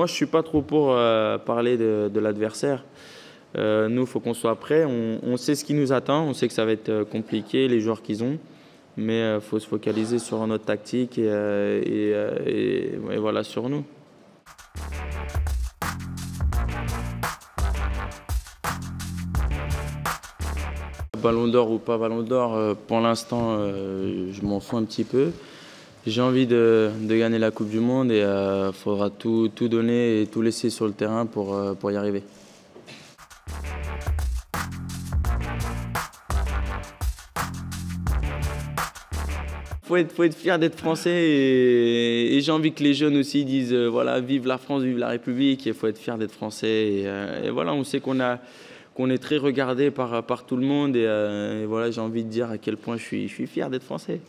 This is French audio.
moi, je suis pas trop pour parler de l'adversaire. Nous, il faut qu'on soit prêts. On sait ce qui nous attend. On sait que ça va être compliqué, les joueurs qu'ils ont. Mais il faut se focaliser sur notre tactique et voilà, sur nous. Ballon d'or ou pas ballon d'or, pour l'instant, je m'en fous un petit peu. J'ai envie de gagner la Coupe du Monde et il faudra tout donner et tout laisser sur le terrain pour y arriver. Faut être fier d'être français et j'ai envie que les jeunes aussi disent voilà, vive la France, vive la République. Il faut être fier d'être français et voilà, on sait qu'on est très regardé par tout le monde et voilà, j'ai envie de dire à quel point je suis fier d'être français.